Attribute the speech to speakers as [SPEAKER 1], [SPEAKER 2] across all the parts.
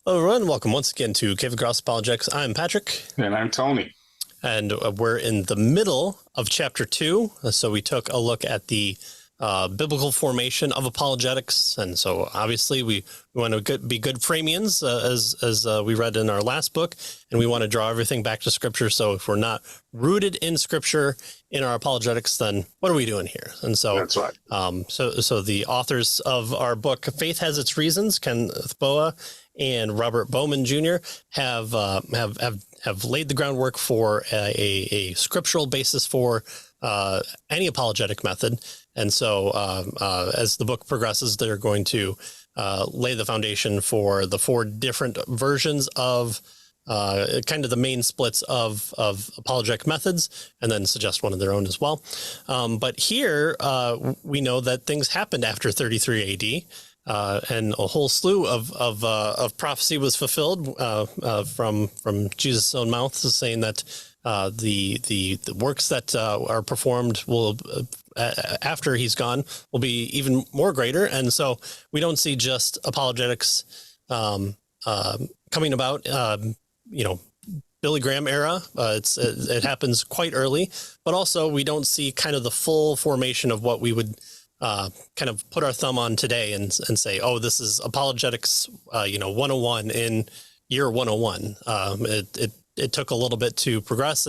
[SPEAKER 1] Hello, everyone. Welcome once again to Cave and Cross Apologetics. I'm Patrick.
[SPEAKER 2] And I'm Tony.
[SPEAKER 1] And we're in the middle of Chapter 2. So we took a look at the biblical formation of apologetics. And so obviously we want to be good Framians, as we read in our last book. And we want to draw everything back to Scripture. So if we're not rooted in Scripture in our apologetics, then what are we doing here? And so
[SPEAKER 2] That's right.
[SPEAKER 1] So the authors of our book, Faith Has Its Reasons, Kenneth Boa and Robert Bowman Jr. have laid the groundwork for a scriptural basis for any apologetic method. And so as the book progresses, they're going to lay the foundation for the four different versions of kind of the main splits of apologetic methods, and then suggest one of their own as well. But here we know that things happened after 33 AD. And a whole slew of prophecy was fulfilled from Jesus' own mouth, saying that the works that are performed will after he's gone will be even more greater. And so we don't see just apologetics coming about, Billy Graham era. It happens quite early, but also we don't see kind of the full formation of what we would kind of put our thumb on today and say, oh, this is apologetics, 101 in year 101. It took a little bit to progress,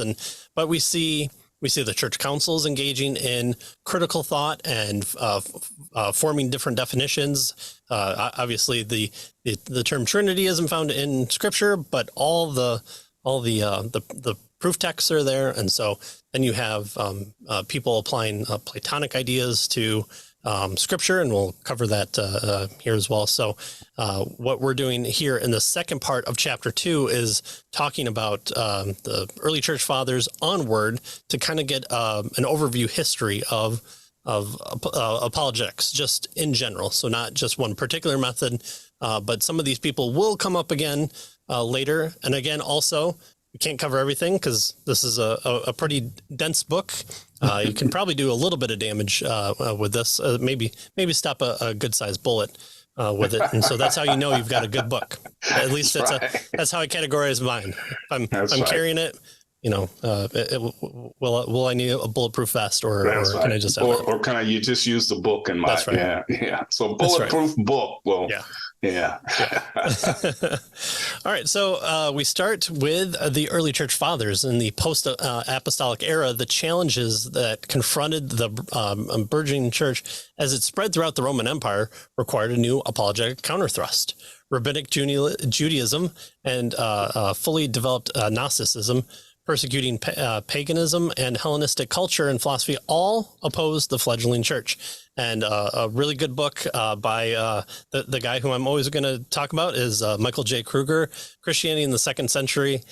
[SPEAKER 1] but we see the church councils engaging in critical thought and forming different definitions. Obviously, the term Trinity isn't found in Scripture, but all the proof texts are there, and so then you have people applying Platonic ideas to Scripture, and we'll cover that here as well. So what we're doing here in the second part of Chapter 2 is talking about the early church fathers onward to kind of get an overview history of apologetics just in general. So not just one particular method, but some of these people will come up again later. And again, also, we can't cover everything because this is a pretty dense book. You can probably do a little bit of damage with this. Maybe stop a good sized bullet with it, and so that's how you know you've got a good book. At least that's how I categorize mine. If I'm carrying it, will I need a bulletproof vest, or can I just have
[SPEAKER 2] or can you just use the book in my?
[SPEAKER 1] That's right.
[SPEAKER 2] Yeah. So bulletproof book. Well, yeah.
[SPEAKER 1] All right. So we start with the early church fathers in the post-apostolic era. The challenges that confronted the burgeoning church as it spread throughout the Roman Empire required a new apologetic counterthrust. Rabbinic Judaism and fully developed Gnosticism, persecuting paganism and Hellenistic culture and philosophy all opposed the fledgling church. And a really good book by the guy who I'm always going to talk about is Michael J. Kruger, Christianity in the Second Century,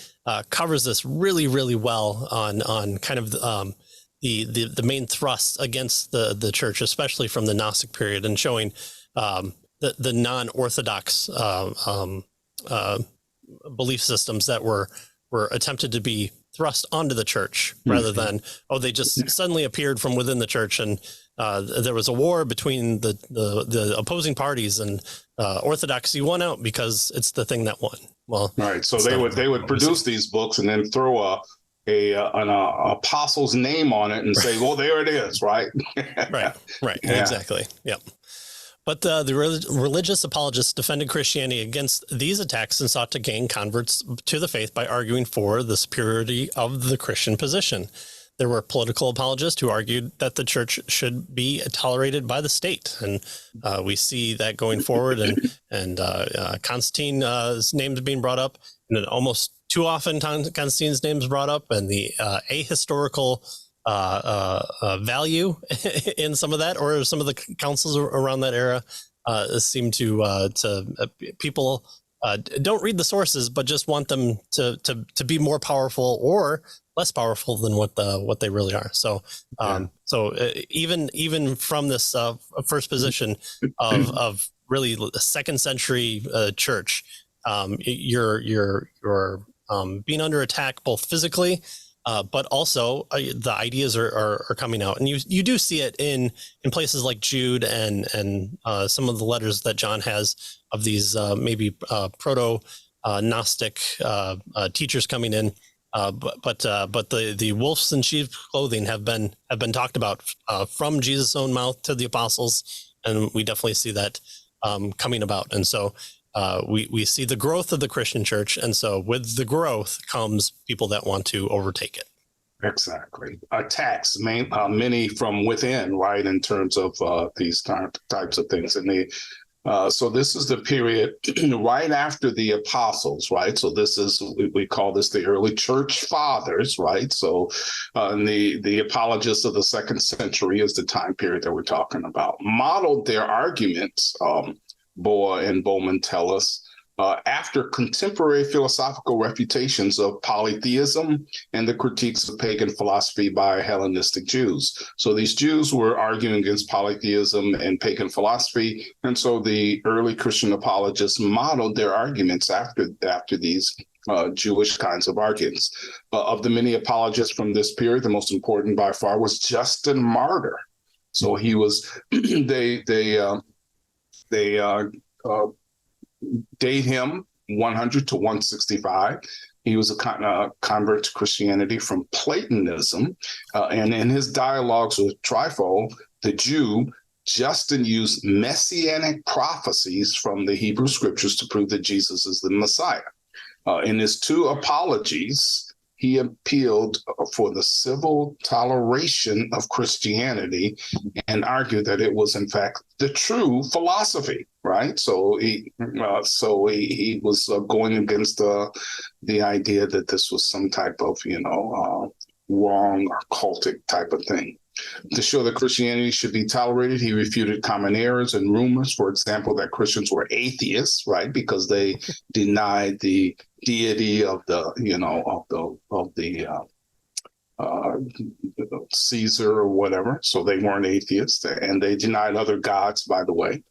[SPEAKER 1] covers this really, really well on kind of the main thrust against the church, especially from the Gnostic period, and showing the non-Orthodox belief systems that were attempted to be thrust onto the church rather than, they just suddenly appeared from within the church. And there was a war between the opposing parties, and Orthodoxy won out because it's the thing that won. Well,
[SPEAKER 2] right. So they would produce these books and then throw an apostle's name on it and say, well, there it is. Right.
[SPEAKER 1] Right. Yeah. Exactly. Yep. But the religious apologists defended Christianity against these attacks and sought to gain converts to the faith by arguing for the superiority of the Christian position. There were political apologists who argued that the church should be tolerated by the state. And we see that going forward, and Constantine's name being brought up, and almost too often Constantine's name is brought up, and the ahistorical value in some of that, or some of the councils around that era seem to people don't read the sources, but just want them to be more powerful or less powerful than what they really are. So even from this first position of really the second century church, you're being under attack both physically. But also the ideas are coming out, and you do see it in places like Jude and some of the letters that John has these maybe proto Gnostic teachers coming in. But the wolves in sheep's clothing have been talked about from Jesus' own mouth to the apostles, and we definitely see that coming about. And so we see the growth of the Christian church, and so with the growth comes people that want to overtake it.
[SPEAKER 2] Exactly. Attacks, many from within, right, in terms of these types of things. And so this is the period right after the apostles, right? So this is, we call this the early church fathers, right? So the apologists of the 2nd century is the time period that we're talking about. Modeled their arguments, Boa and Bowman tell us, after contemporary philosophical refutations of polytheism and the critiques of pagan philosophy by Hellenistic Jews. So these Jews were arguing against polytheism and pagan philosophy, and so the early Christian apologists modeled their arguments after these Jewish kinds of arguments. Of the many apologists from this period, the most important by far was Justin Martyr. So he was they date him 100 to 165. He was a convert to Christianity from Platonism. And in his dialogues with Trypho, the Jew, Justin used messianic prophecies from the Hebrew scriptures to prove that Jesus is the Messiah. In his 2 apologies, he appealed for the civil toleration of Christianity and argued that it was, in fact, the true philosophy, right? So he was going against the idea that this was some type of, wrong or cultic type of thing. To show that Christianity should be tolerated, he refuted common errors and rumors, for example, that Christians were atheists, right? Because they denied the deity of the Caesar or whatever. So they weren't atheists, and they denied other gods, by the way.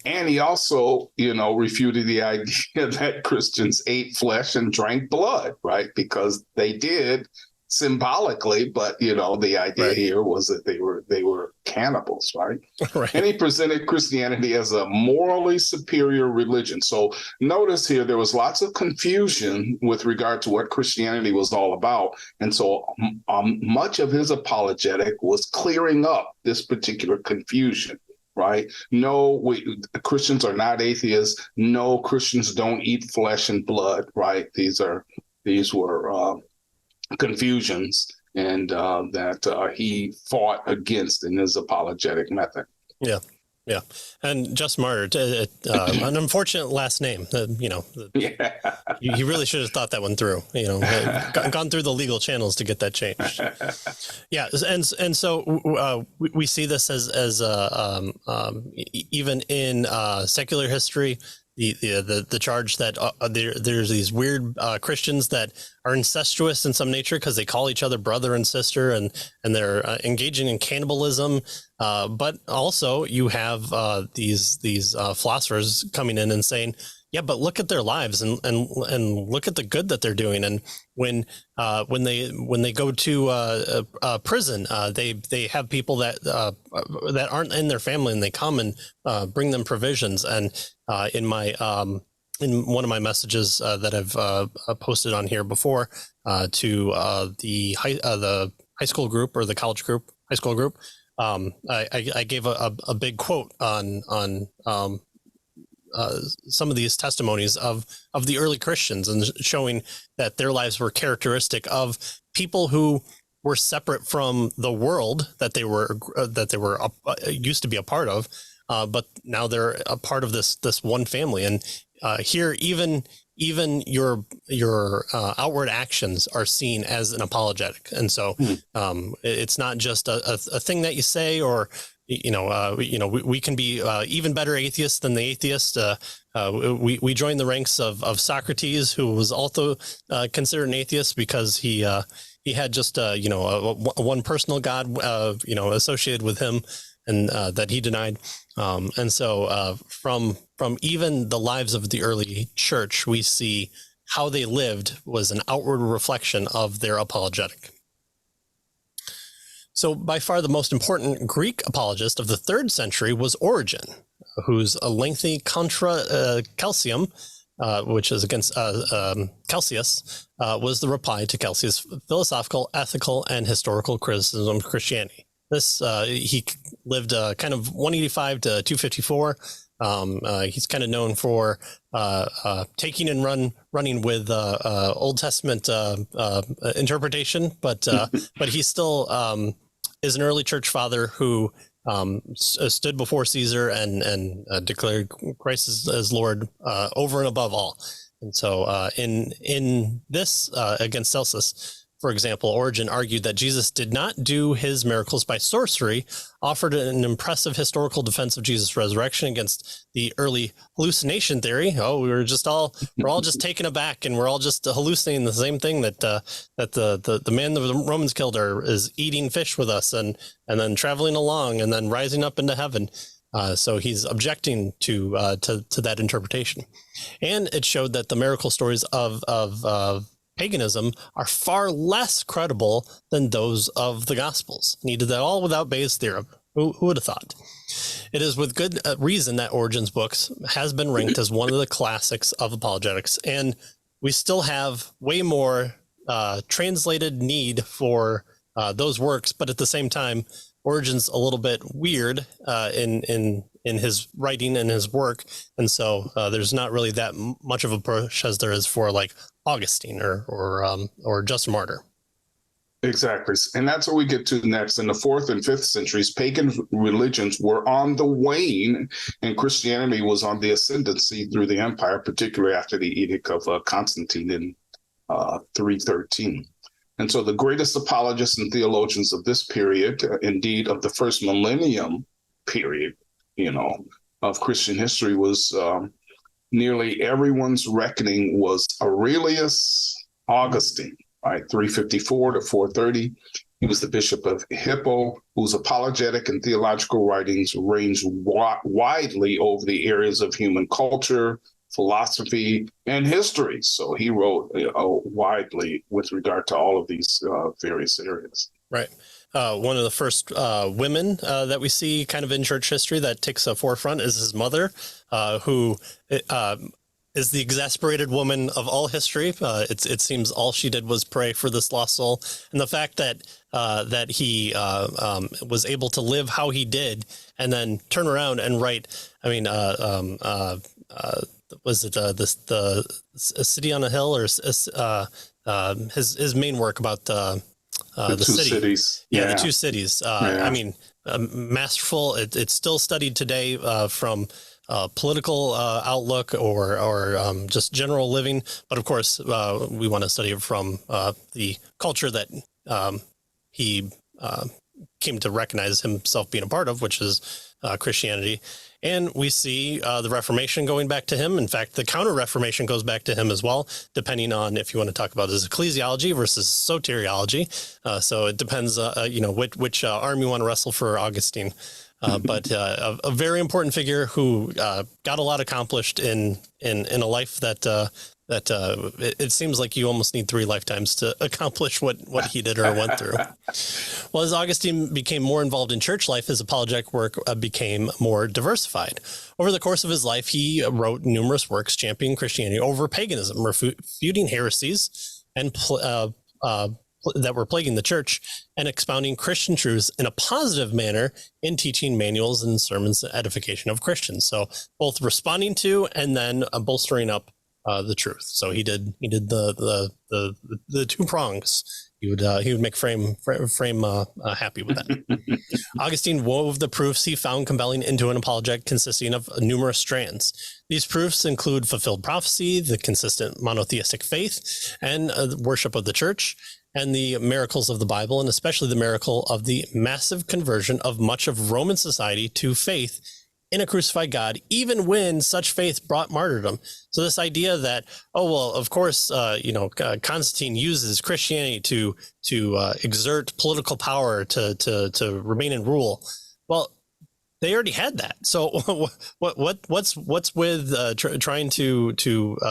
[SPEAKER 2] And he also, refuted the idea that Christians ate flesh and drank blood, right? Because they did symbolically, but the idea
[SPEAKER 1] right.
[SPEAKER 2] here was that they were cannibals, right?
[SPEAKER 1] Right.
[SPEAKER 2] And he presented Christianity as a morally superior religion. So notice here there was lots of confusion with regard to what Christianity was all about, and so much of his apologetic was clearing up this particular confusion. Right? No, Christians are not atheists. No, Christians don't eat flesh and blood. Right? These were confusions, and that he fought against in his apologetic method.
[SPEAKER 1] Yeah. And Just Martyr, an unfortunate last name.
[SPEAKER 2] Yeah.
[SPEAKER 1] He really should have thought that one through. Gone through the legal channels to get that changed. Yeah, and so we see this as even in secular history. The charge that there's these weird Christians that are incestuous in some nature because they call each other brother and sister, and they're engaging in cannibalism. But also you have these philosophers coming in and saying, yeah, but look at their lives and look at the good that they're doing. And when they go to prison, they have people that aren't in their family, and they come and bring them provisions. And in one of my messages that I've posted on here before to the high school group or the college group, high school group, I gave a big quote on some of these testimonies of the early Christians, and showing that their lives were characteristic of people who were separate from the world that they were used to be a part of, but now they're a part of this one family. And here, even your outward actions are seen as an apologetic, and so it's not just a thing that you say, or we can be even better atheists than the atheist. We joined the ranks of Socrates, who was also considered an atheist because he had just one personal god associated with him, and that he denied. And so from even the lives of the early church, we see how they lived was an outward reflection of their apologetic. So by far the most important Greek apologist of the 3rd century was Origen. whose a lengthy contra Calcium, which is against Celsius, was the reply to Celsius' philosophical, ethical, and historical criticism of Christianity. This he lived kind of 185 to 254. He's kind of known for taking and running with Old Testament interpretation, but he still is an early church father who stood before Caesar and declared Christ as Lord over and above all. And so in this against Celsus, for example, Origen argued that Jesus did not do his miracles by sorcery, offered an impressive historical defense of Jesus' resurrection against the early hallucination theory. Oh, we're all just taken aback, and we're all just hallucinating the same thing that the man the Romans killed is eating fish with us and then traveling along and then rising up into heaven. So he's objecting to that interpretation, and it showed that the miracle stories of paganism are far less credible than those of the Gospels. And he did that all without Bayes' theorem. Who would have thought? It is with good reason that Origen's books has been ranked as one of the classics of apologetics, and we still have way more translated need for those works. But at the same time, Origen's a little bit weird in his writing and his work, and so there's not really that much of a push as there is for like Augustine or Justin Martyr.
[SPEAKER 2] Exactly. And that's what we get to next. In the 4th and 5th centuries, pagan religions were on the wane, and Christianity was on the ascendancy through the empire, particularly after the Edict of Constantine in 313. And so the greatest apologists and theologians of this period, indeed of the first millennium period, of Christian history, was nearly everyone's reckoning was Aurelius Augustine, right? 354 to 430. He was the bishop of Hippo, whose apologetic and theological writings ranged widely over the areas of human culture, philosophy, and history. So he wrote widely with regard to all of these various areas.
[SPEAKER 1] Right. One of the first women that we see kind of in church history that takes a forefront is his mother, who is the exasperated woman of all history. It seems all she did was pray for this lost soul. And the fact that he was able to live how he did and then turn around and write, was it the City on a Hill, or his main work about the city.
[SPEAKER 2] Cities.
[SPEAKER 1] Yeah, the two cities. Masterful. It's still studied today from political outlook or just general living. But of course, we want to study it from the culture that he came to recognize himself being a part of, which is Christianity. And we see the Reformation going back to him. In fact, the Counter-Reformation goes back to him as well, depending on if you want to talk about his ecclesiology versus soteriology. So it depends, which arm you want to wrestle for Augustine. But a very important figure who got a lot accomplished in a life that it seems like you almost need 3 lifetimes to accomplish what he did or went through. Well, as Augustine became more involved in church life, his apologetic work became more diversified. Over the course of his life, he wrote numerous works championing Christianity over paganism, refuting heresies and that were plaguing the church, and expounding Christian truths in a positive manner in teaching manuals and sermons to edification of Christians. So both responding to and then bolstering up the truth. So he did the 2 prongs. He would make frame happy with that. Augustine wove the proofs he found compelling into an apologetic consisting of numerous strands. These proofs include fulfilled prophecy, the consistent monotheistic faith, and worship of the church, and the miracles of the Bible, and especially the miracle of the massive conversion of much of Roman society to faith in a crucified God, even when such faith brought martyrdom. So this idea that, of course, Constantine uses Christianity to exert political power to remain in rule. Well, they already had that. So what's with trying to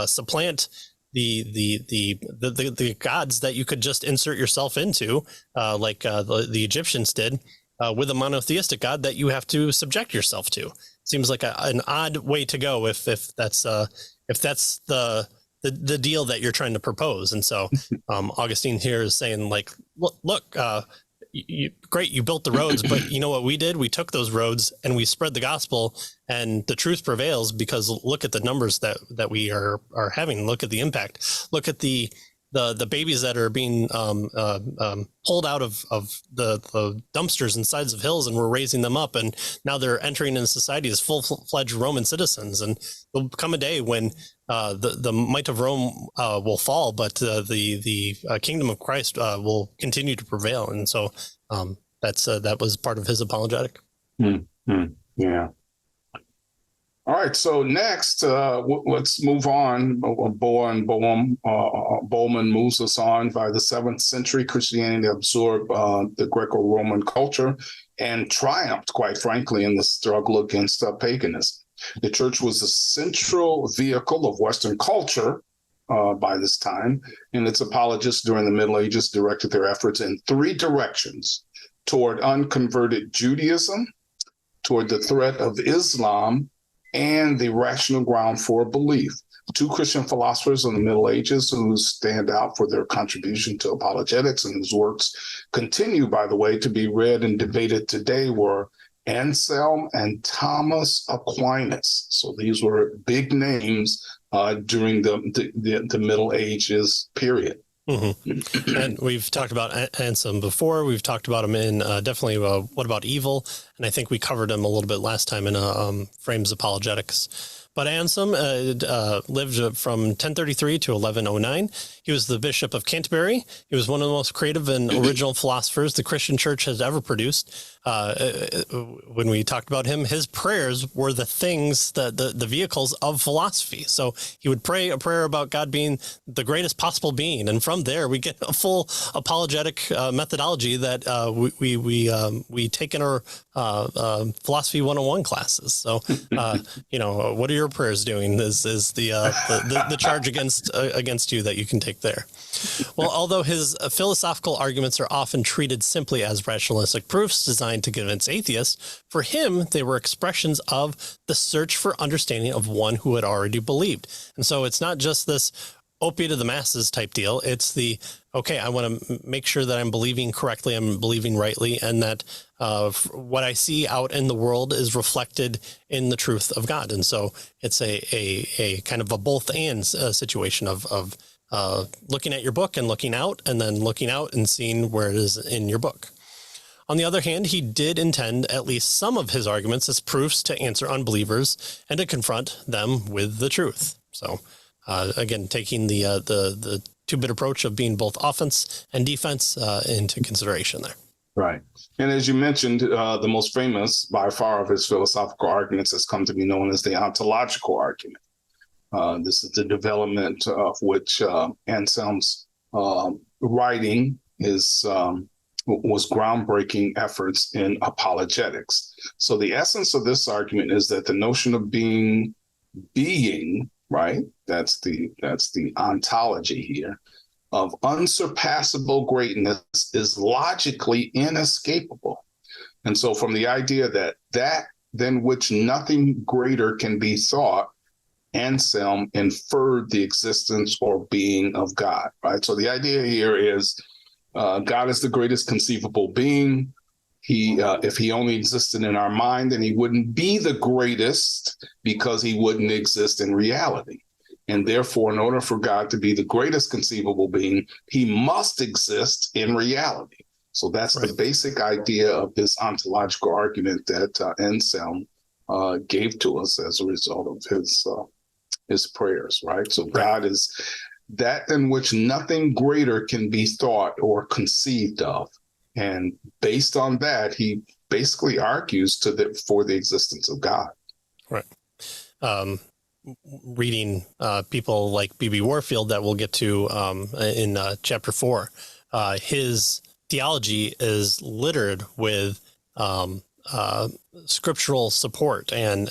[SPEAKER 1] supplant the gods that you could just insert yourself into, like the Egyptians did, with a monotheistic God that you have to subject yourself to? seems like an odd way to go if that's the deal that you're trying to propose. And so Augustine here is saying, like, look, great, you built the roads, but you know what we did? We took those roads and we spread the gospel, and the truth prevails because look at the numbers that we are having. Look at the impact. Look at the babies that are being pulled out of the dumpsters and sides of hills, and we're raising them up, and now they're entering into society as full-fledged Roman citizens. And there'll come a day when the might of Rome will fall, but the kingdom of Christ will continue to prevail. And so that was part of his apologetic.
[SPEAKER 2] Mm-hmm. Yeah. All right, so next, let's move on. Bowman moves us on. By the 7th century, Christianity absorbed the Greco-Roman culture and triumphed, quite frankly, in the struggle against paganism. The church was the central vehicle of Western culture by this time, and its apologists during the Middle Ages directed their efforts in 3 directions: toward unconverted Judaism, toward the threat of Islam, and the rational ground for belief. 2 Christian philosophers in the Middle Ages who stand out for their contribution to apologetics and whose works continue, by the way, to be read and debated today were Anselm and Thomas Aquinas. So these were big names during the Middle Ages period.
[SPEAKER 1] Mm-hmm. And we've talked about Anselm before. We've talked about him in definitely What About Evil? And I think we covered him a little bit last time in Frame's Apologetics. But Anselm lived from 1033 to 1109. He was the Bishop of Canterbury. He was one of the most creative and original philosophers the Christian church has ever produced. When we talked about him, his prayers were the things, the vehicles of philosophy. So he would pray a prayer about God being the greatest possible being. And from there, we get a full apologetic methodology that we take in our Philosophy 101 classes. So, what are your prayers doing is the charge against you that you can take there. Well, although his philosophical arguments are often treated simply as rationalistic proofs designed to convince atheists, for him, they were expressions of the search for understanding of one who had already believed. And so it's not just this opiate of the masses type deal. It's I want to make sure that I'm believing correctly, I'm believing rightly, and that what I see out in the world is reflected in the truth of God. And so it's a kind of a both and situation of looking at your book and looking out, and then looking out and seeing where it is in your book. On the other hand, he did intend at least some of his arguments as proofs to answer unbelievers and to confront them with the truth. So again, taking the two-bit approach of being both offense and defense into consideration there.
[SPEAKER 2] Right. And as you mentioned, the most famous by far of his philosophical arguments has come to be known as the ontological argument. This is the development of which Anselm's writing was groundbreaking efforts in apologetics. So the essence of this argument is that the notion of being, right? That's the ontology here, of unsurpassable greatness is logically inescapable. And so from the idea that than which nothing greater can be thought, Anselm inferred the existence or being of God, right? So the idea here is God is the greatest conceivable being. If he only existed in our mind, then he wouldn't be the greatest because he wouldn't exist in reality. And therefore, in order for God to be the greatest conceivable being, he must exist in reality. So that's right. The basic idea of this ontological argument that Anselm gave to us as a result of his prayers, right? So God is that in which nothing greater can be thought or conceived of. And based on that, he basically argues for the existence of God. Right.
[SPEAKER 1] Reading people like B.B. Warfield that we'll get to in chapter 4, his theology is littered with scriptural support and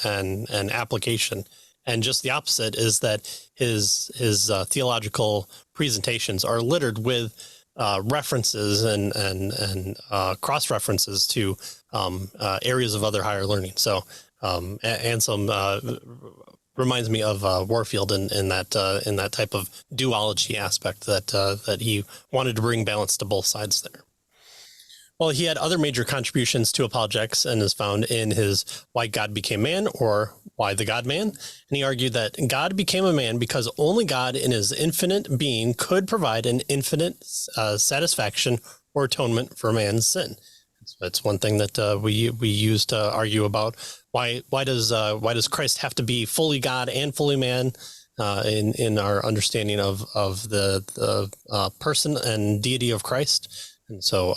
[SPEAKER 1] application. And just the opposite is that his theological presentations are littered with references and cross references to areas of other higher learning. So Anselm reminds me of Warfield in that type of duology aspect that he wanted to bring balance to both sides there. Well, he had other major contributions to apologetics and is found in his Why God Became Man, or Why the God-Man. And he argued that God became a man because only God in his infinite being could provide an infinite satisfaction or atonement for man's sin. That's one thing that we use to argue about why does Christ have to be fully God and fully man in our understanding of the person and deity of Christ. And so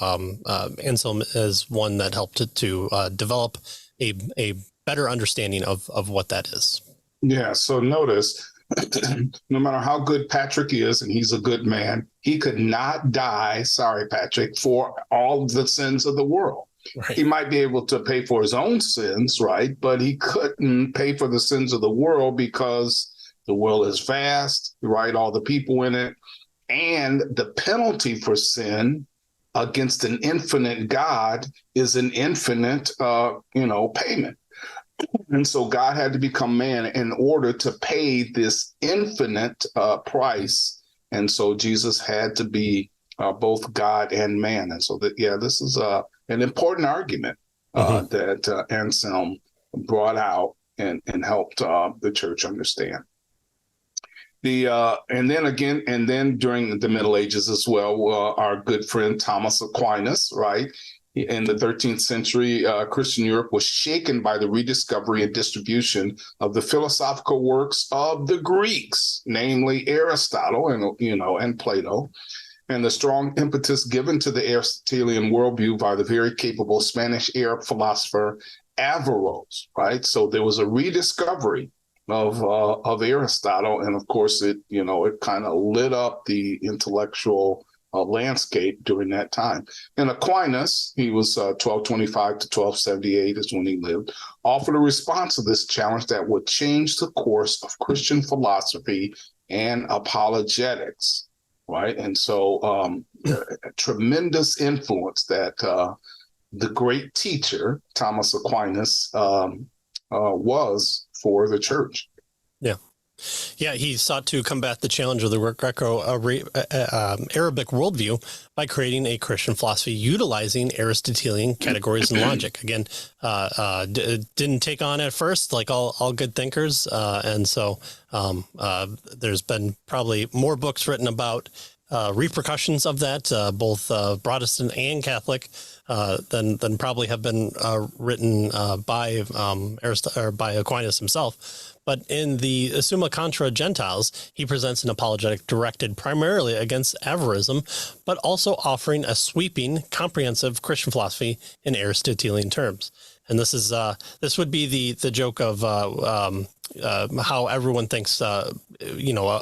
[SPEAKER 1] Anselm is one that helped to develop a better understanding of what that is.
[SPEAKER 2] Yeah. So notice, no matter how good Patrick is, and he's a good man, he could not die, sorry, Patrick, for all the sins of the world. Right. He might be able to pay for his own sins, right? But he couldn't pay for the sins of the world because the world is vast, right? All the people in it. And the penalty for sin against an infinite God is an infinite, payment. And so God had to become man in order to pay this infinite price. And so Jesus had to be both God and man. And so this is an important argument that Anselm brought out and helped the church understand. And then during the Middle Ages as well, our good friend Thomas Aquinas, right? In the 13th century, Christian Europe was shaken by the rediscovery and distribution of the philosophical works of the Greeks, namely Aristotle and Plato, and the strong impetus given to the Aristotelian worldview by the very capable Spanish Arab philosopher Averroes, right? So there was a rediscovery of Aristotle, and of course it kind of lit up the intellectual landscape during that time. And Aquinas, he was 1225 to 1278 is when he lived, offered a response to this challenge that would change the course of Christian philosophy and apologetics, right? And so a tremendous influence that the great teacher, Thomas Aquinas, was for the church.
[SPEAKER 1] Yeah, he sought to combat the challenge of the Greco-Arabic worldview by creating a Christian philosophy utilizing Aristotelian categories and logic. Again, didn't take on at first, like all good thinkers. And so there's been probably more books written about repercussions of that, both Protestant and Catholic, than probably have been written by by Aquinas himself. But in the Summa Contra Gentiles, he presents an apologetic directed primarily against Avarism, but also offering a sweeping, comprehensive Christian philosophy in Aristotelian terms. And this would be the joke of how everyone thinks a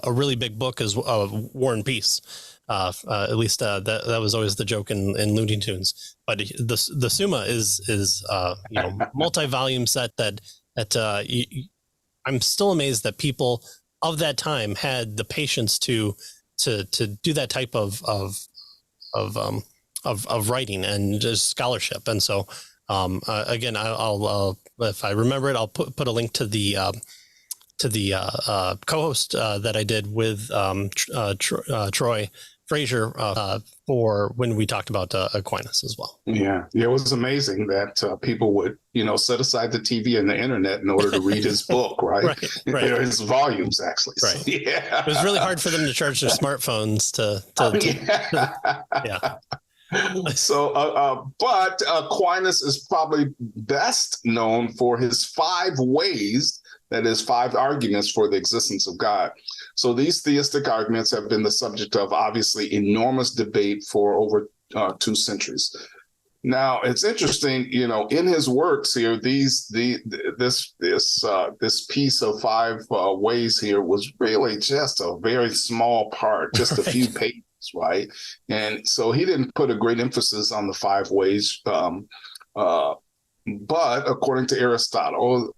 [SPEAKER 1] really big book is War and Peace. At least that was always the joke in Looney Tunes. But the Summa is multi-volume set that I'm still amazed that people of that time had the patience to do that type of writing and just scholarship. And so again, I'll if I remember it, I'll put a link to the co-host that I did with Troy Frazier for when we talked about Aquinas as well.
[SPEAKER 2] Yeah, it was amazing that people would, set aside the TV and the internet in order to read his book, right? Right. His volumes, actually.
[SPEAKER 1] Right.
[SPEAKER 2] So, yeah.
[SPEAKER 1] It was really hard for them to charge their smartphones yeah.
[SPEAKER 2] So, but Aquinas is probably best known for his 5 ways, that is 5 arguments for the existence of God. So these theistic arguments have been the subject of obviously enormous debate for over 2 centuries. Now it's interesting, in his works here, this piece of 5 ways here was really just a very small part, just a few pages, right? And so he didn't put a great emphasis on the 5 ways. But according to Aristotle,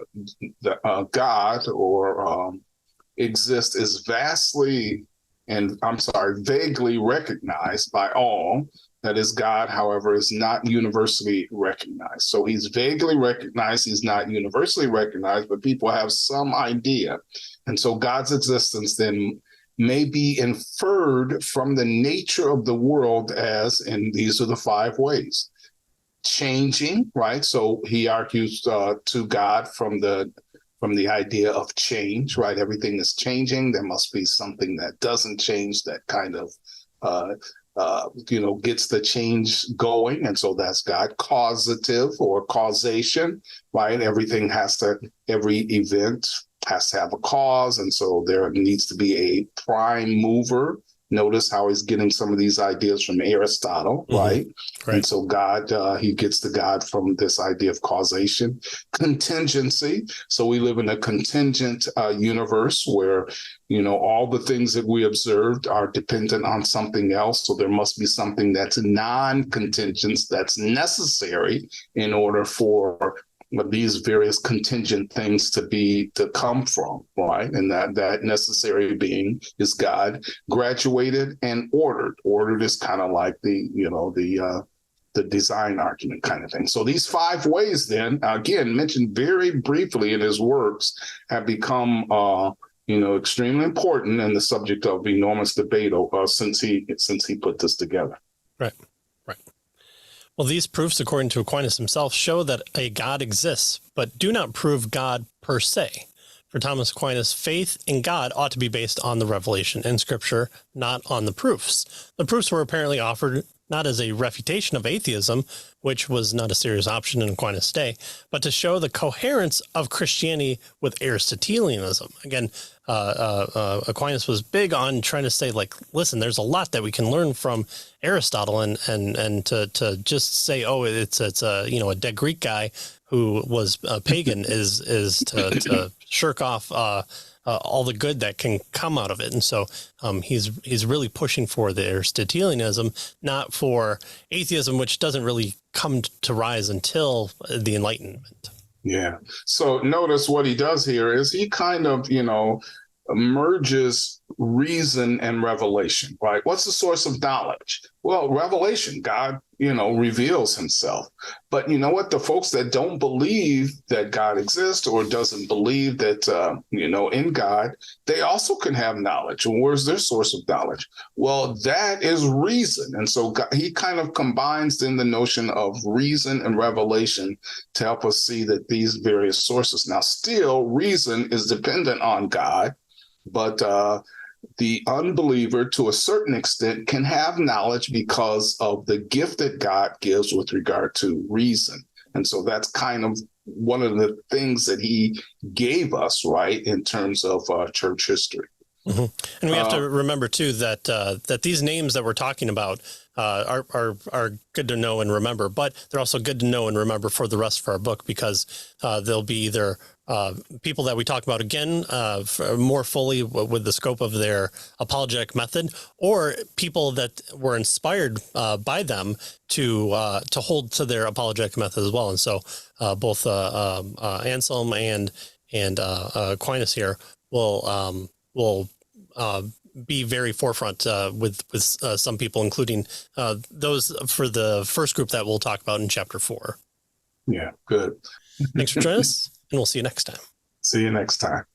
[SPEAKER 2] God or exist is vaguely recognized by all, that is God, however, is not universally recognized. So he's vaguely recognized, he's not universally recognized, but people have some idea. And so God's existence then may be inferred from the nature of the world as, and these are the 5 ways. Changing, right? So he argues to God from the idea of change, right? Everything is changing. There must be something that doesn't change that kind of gets the change going. And so that's God. Causative or causation, right? Every event has to have a cause. And so there needs to be a prime mover. Notice how he's getting some of these ideas from Aristotle, right? And so God, he gets the God from this idea of causation. Contingency. So we live in a contingent universe where, all the things that we observed are dependent on something else. So there must be something that's non-contingent, that's necessary in order for these various contingent things to come from, right? And that necessary being is God. Graduated and ordered. Ordered is kind of like the design argument kind of thing. So these 5 ways then, again, mentioned very briefly in his works, have become extremely important and the subject of enormous debate since he put this together.
[SPEAKER 1] Right. Well, these proofs, according to Aquinas himself, show that a God exists, but do not prove God per se. For Thomas Aquinas, faith in God ought to be based on the revelation in Scripture, not on the proofs. The proofs were apparently offered not as a refutation of atheism, which was not a serious option in Aquinas' day, but to show the coherence of Christianity with Aristotelianism. Again, Aquinas was big on trying to say, listen, there's a lot that we can learn from Aristotle, and to just say, oh, it's a dead Greek guy who was a pagan is to shirk off all the good that can come out of it. And so he's really pushing for the Aristotelianism, not for atheism, which doesn't really come to rise until the Enlightenment.
[SPEAKER 2] Yeah. So notice what he does here is he kind of, merges reason and revelation, right? What's the source of knowledge? Well, revelation, God, reveals himself. But you know what? The folks that don't believe that God exists or doesn't believe that, in God, they also can have knowledge. And where's their source of knowledge? Well, that is reason. And so God, he kind of combines in the notion of reason and revelation to help us see that these various sources. Now, still, reason is dependent on God, but the unbeliever, to a certain extent, can have knowledge because of the gift that God gives with regard to reason. And so that's kind of one of the things that he gave us, right, in terms of church history.
[SPEAKER 1] Mm-hmm. And we have to remember, too, that these names that we're talking about are good to know and remember, but they're also good to know and remember for the rest of our book, because they'll be either people that we talk about again more fully with the scope of their apologetic method, or people that were inspired by them to hold to their apologetic method as well. And so both Anselm and Aquinas here will be very forefront with some people, including those for the first group that we'll talk about in chapter 4.
[SPEAKER 2] Yeah, good.
[SPEAKER 1] Thanks for joining us, and we'll see you next time.
[SPEAKER 2] See you next time.